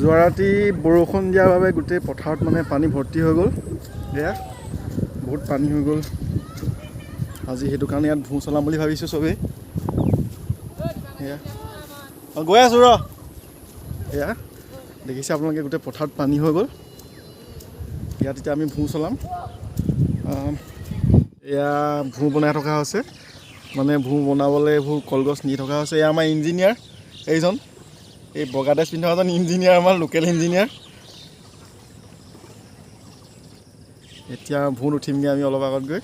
যোৱা ৰাতি বৰষুণ দিয়াৰ বাবে গোটেই পথাৰত মানে পানী ভৰ্তি হৈ গ'ল। এয়া বহুত পানী হৈ গ'ল। আজি সেইটো কাৰণে ইয়াত ভোঁ চলাম বুলি ভাবিছোঁ চবেই। এয়া গৈ আছোঁ ৰ। এয়া দেখিছে আপোনালোকে গোটেই পথাৰত পানী হৈ গ'ল। ইয়াত এতিয়া আমি ভোঁ চলাম। এয়া ভোঁ বনাই থকা হৈছে, মানে ভোঁ বনাবলৈ এইবোৰ কলগছ নি থকা হৈছে। এয়া আমাৰ ইঞ্জিনিয়াৰ এইজন, এই বগা ড্ৰেছ পিন্ধা এজন ইঞ্জিনিয়াৰ, আমাৰ লোকেল ইঞ্জিনিয়াৰ। এতিয়া ভোঁত উঠিমগৈ আমি অলপ আগত গৈ।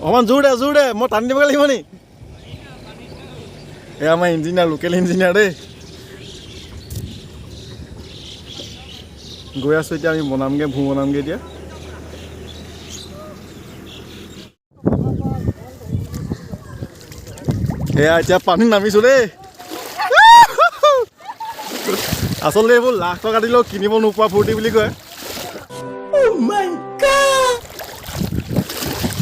অকণমান জোৰ দে, মই টানি দিবগৈ লাগিব নি? এয়া আমাৰ ইঞ্জিনিয়াৰ, লোকেল ইঞ্জিনিয়াৰ দেই। গৈ আছোঁ এতিয়া আমি বনামগৈ, ভোঁ বনামগৈ এতিয়া। এয়া এতিয়া পানীত নামিছোঁ দেই। আচলতে এইবোৰ লাখ টকা দিলেও কিনিব নোপোৱা ফূৰ্তি বুলি কয়।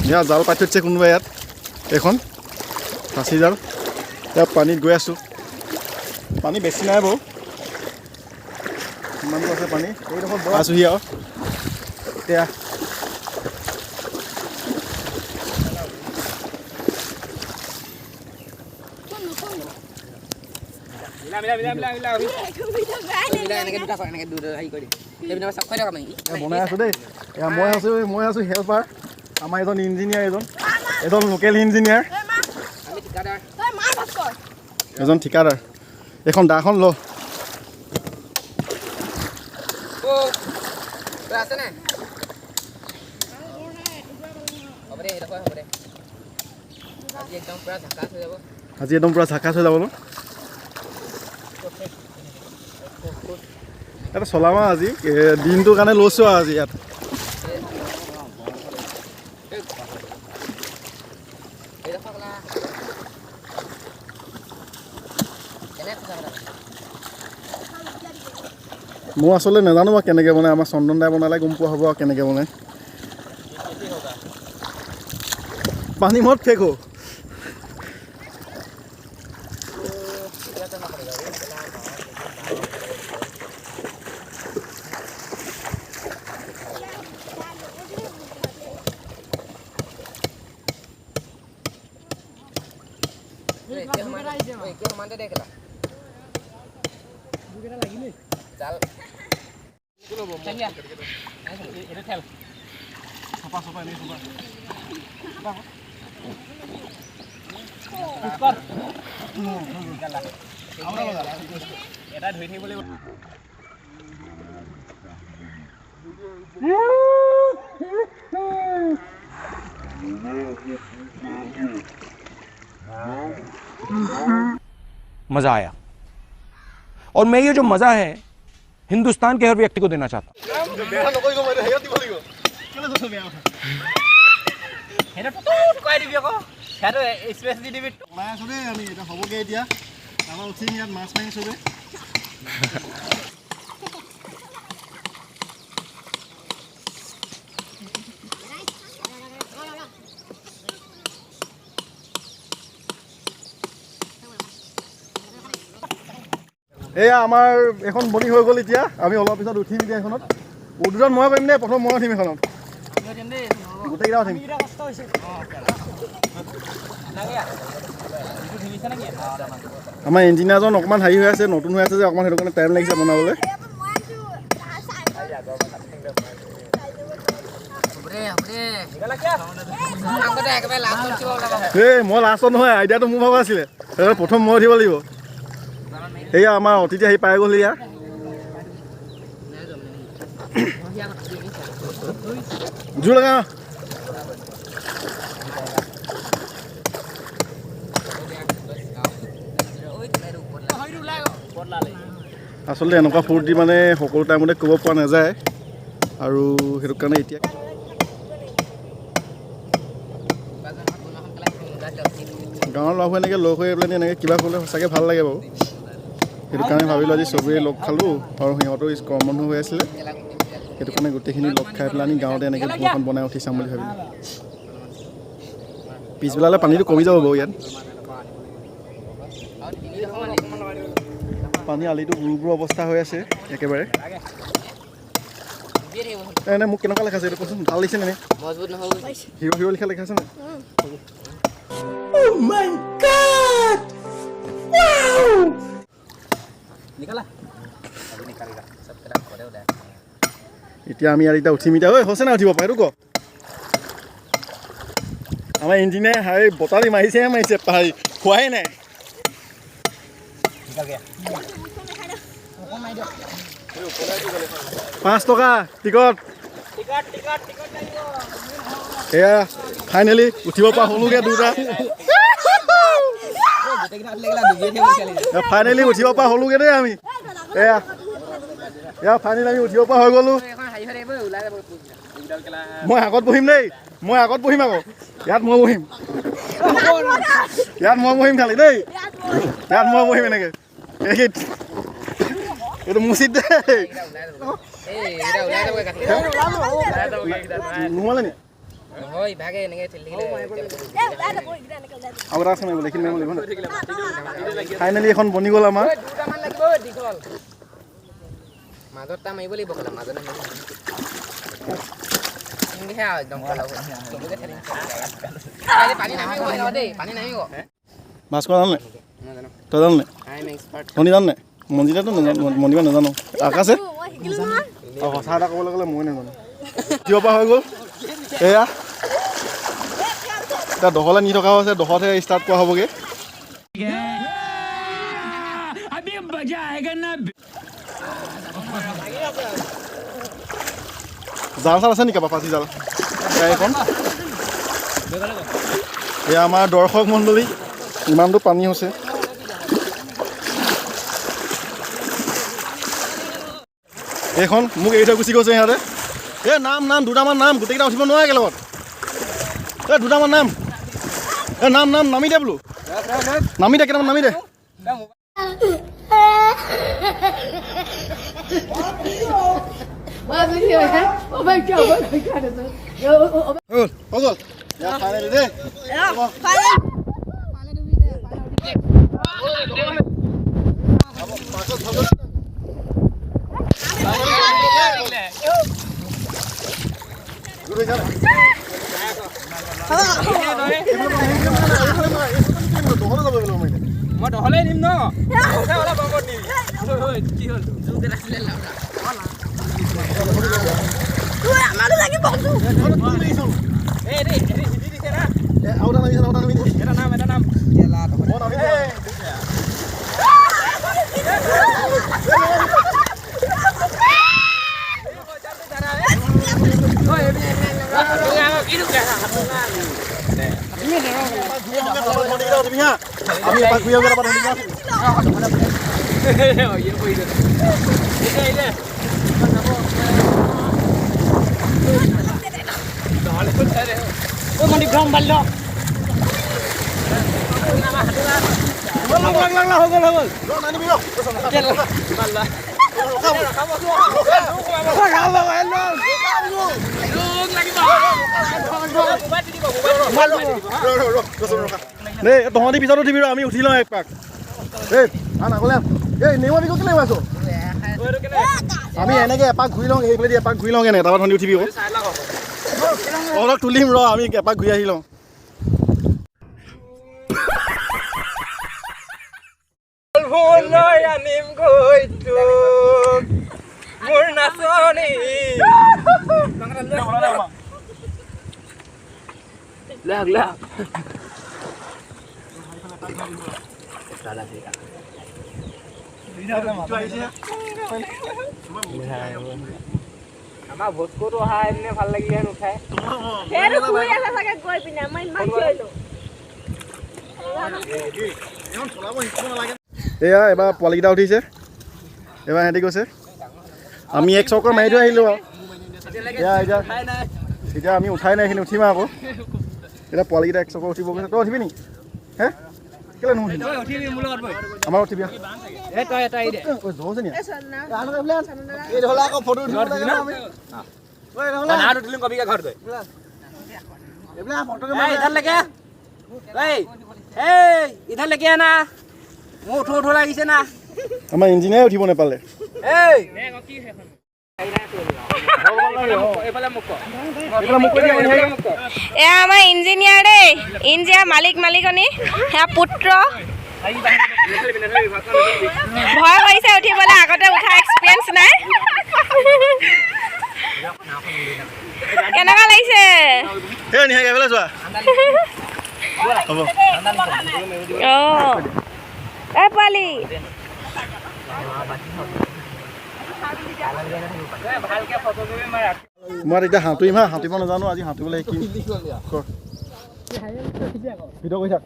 এয়া জাল পাতি থৈছে কোনোবাই ইয়াত, এইখন ফাঁচি জাল। এতিয়া পানীত গৈ আছোঁ। পানী বেছি নাই বাৰু, কিমানটো আছে পানী। এইডোখৰত বৰ আছোঁহি আৰু এতিয়া। বনাই আছোঁ দেই। এয়া মই আছোঁ হেল্পাৰ, আমাৰ এজন ইঞ্জিনিয়াৰ, এজন লোকেল ইঞ্জিনিয়াৰ, এজন ঠিকাদাৰ। এইখন দাখন ল। আজি একদম পূৰা ঝাকাছ হৈ যাব ন? এটা চলাম আৰু আজি দিনটোৰ কাৰণে লৈছোঁ আৰু আজি ইয়াত। মই আচলতে নাজানো বাৰু কেনেকৈ বনাই। আমাৰ চন্দন দাই বনালে গম পোৱা হ'ব আৰু কেনেকৈ বনায়। পানী মত ফেকো। मजा आया और मैं ये जो मजा है हिंदुस्तान के हर व्यक्ति को देना चाहता हूँ। এয়া আমাৰ এখন বনি হৈ গ'ল। এতিয়া আমি অলপ পিছত উঠিম। এতিয়া এখনত উদ্বোধন মই পাৰিম দেই, প্ৰথম মই উঠিম এখনত, গোটেইকেইটা উঠিম। আমাৰ ইঞ্জিনিয়াৰজন অকণমান হেৰি হৈ আছে, নতুন হৈ আছে যে অকণমান, সেইটো কাৰণে টাইম লাগিছে বনাবলৈ। এই মই লাষ্টত নহয়, আইডিয়াটো মোৰ ভাগৰ আছিলে, প্ৰথম মই উঠিব লাগিব। সেয়া আমাৰ অতিথি আহি পাই গ'ল। এয়া জোৰ লগা। আচলতে এনেকুৱা ফূৰ্তি মানে সকলো টাইমতে ক'ব পৰা নাযায়, আৰু সেইটো কাৰণে এতিয়া গাঁৱৰ ল'ৰাবোৰ এনেকৈ লগ হৈ পেলাই এনেকৈ কিবা কৰিলে সঁচাকৈ ভাল লাগে বাৰু। সেইটো কাৰণে ভাবিলোঁ আজি চবেই লগ খালোঁ, আৰু সিহঁতো কৰ্ম বন্ধ হৈ আছিলে। সেইটো কাৰণে গোটেইখিনি লগ খাই পেলাই আমি গাঁৱতে এনেকৈ ভোৰ এখন বনাই উঠি চাম বুলি ভাবিলোঁ পিছবেলালৈ পানীটো কমি যাব বাৰু ইয়াত পানী আলিটো বুৰ অৱস্থা হৈ আছে একেবাৰে এনে মোক কেনেকুৱা লেখাইছে এইটো কচোন ভাল লাগিছে নে হিৰ' হিৰ' লিখা লেখাইছে নে এতিয়া আমি ইয়াত এতিয়া উঠিম এতিয়া ঐ হৈছে নাই উঠিব পাৰে এইটো ক আমাৰ ইঞ্জিনিয়াৰ হাই বতালি মাৰিছে পাহাৰী খোৱাই নাই 5 টকা টিকট এয়া ফাইনেলি উঠিব পৰা হ'লোগে দুটা ফাইনেলি উঠিব পৰা হ'লোগে দেই আমি এয়া ফাইনেলি আমি উঠিব পৰা হৈ গ'লো মই আগত বহিম দেই মই আগত বহিম আকৌ ইয়াত মই বহিম খালি দেই ইয়াত মই বহিম এনেকৈ এইটো মুচিত দেই নোমালে নি ফাইনেলি এখন বনি গ'ল আমাৰ মাজত মাৰিব লাগিব কলা মাজত মাছ কৰা জান নাই তই জান নাই ধনী জান নাই মঞ্জিতাতো মন্দিৰ নাজানো আকাশে সঁচা এটা ক'বলৈ গ'লে মই নাজানো উঠিব পৰা হৈ গ'ল এয়া এতিয়া দহলৈ নি থকা হৈছে দহতহে ষ্টাৰ্ট কৰা হ'বগৈ জাল চাল আছে নেকি কাৰোবাৰ ফাঁচি জাল এখন এয়া আমাৰ দৰ্শক মণ্ডলী ইমানটো পানী হৈছে এইখন মোক এৰি থৈ গুচি গৈছে সিহঁতে নাম দুটামান নাম গোটেইকেইটা উঠিব নোৱাৰে একেলগত দুটামান নাম নাম নামি দে বোলো নামি দে কেইটামান নামি দে মই দহলে নিম ন অলপ আগত নিম কি হ'ল আমাৰো লাগিব এটা নাম আমি এপাক ঘূৰি আহিব দেই তহঁতি পিছত উঠিবি ৰ আমি উঠি লওঁ এক পাক দেই আগলৈ এই নেমু বিকো কেলে আছো আমি এনেকৈ এপাক ঘূৰি লওঁ সেইফালেদি এপাক ঘূৰি লওঁ কেনে তাৰপৰা তহঁতি উঠিবি অলপ তুলিম ৰ আমি এপাক ঘূৰি আহি লওঁ মোৰ নাচনি লাগ আমাৰ ভোজকোটো অহা এদিনে ভাল লাগিলে নুঠাই এয়া এবাৰ পোৱালিকেইটা উঠিছে এবাৰ সিহঁতি গৈছে আমি এক চক্কৰ মাৰি থৈ আহিলোঁ আৰু এতিয়া আমি উঠাই নাই এইখিনি উঠিম আকৌ এতিয়া পোৱালিকেইটা এক চক্কৰ উঠিব গৈছে তই উঠিবি নেকি হে কেলে নুঠিলি উঠিবি মোৰ লগত বৈ আমাৰ উঠিবি এই তই এটা দে ঐ জোৰ আছে নি নাট উঠিলি কবিকে ঘৰত গৈ इधर लेके इधर लेके आना मुंह उठो उठो লাগিছে না আমাৰ ইঞ্জিনিয়াৰ উঠিব নেপালে এয়া আমাৰ ইঞ্জিনিয়াৰ দেই ইঞ্জিনিয়াৰ মালিকনী সেয়া পুত্ৰ ভয় কৰিছে উঠিবলৈ আগতে উঠা এক্সপিৰিয়েঞ্চ নাই কেনেকুৱা লাগিছে হ'ব এই পোৱালি মই এতিয়া সাঁতুৰিম হা সাঁতুৰিব নাজানো আজি সাঁতুৰিবলৈ শিকিম ভিডিঅ' কৰি থাক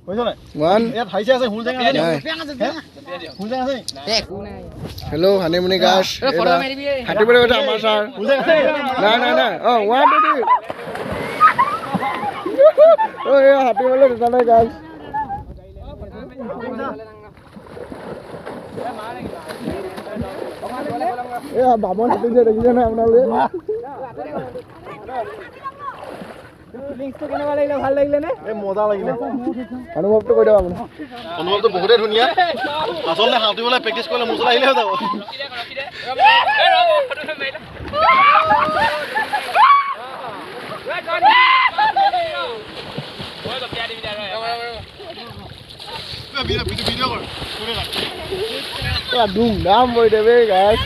কৈছ নাই ইয়াত হাইছে আছে হুল জেগা আছে হুল জেগা আছে हेलो हनीमुनी गाइस हाथीबरे बेटा আমাৰ স্যার হুল জেগা আছে না না ও 1 2 3 ও এ হাথীবরে বেটা নাই গাইস এ বামন হাতী যে দেখিছে না আপোনালোকে লিংকটো কেনেকুৱা লাগিলে ভাল লাগিলে নে এই মজা লাগিলে অনুভৱটো কৈ দিয়ক আপুনি অনুভৱটো বহুতেই ধুনীয়া আচলতে সাঁতুৰিবলৈ প্ৰেক্টিছ কৰিলে মজা আহিলে হৈ যাব ভিডিঅ' কৰ ধুমধাম হৈ দেবে গাইস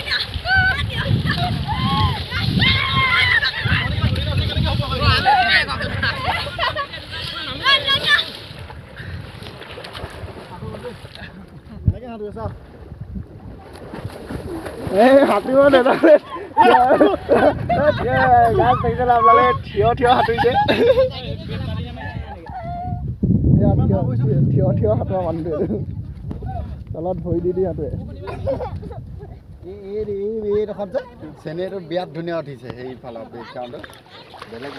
হাতিব নেদালে গাছ দেখিছিলে আপোনালোকে থিয় হাতুৰিছে থিয় হাতোৱা মানুহটোৱে তলত ভৰি দি হাতুৱে এইডোখৰত যে চেনেটো বিৰাট ধুনীয়া উঠিছে সেইফালৰ বেকগ্ৰাউণ্ডত বেলেগ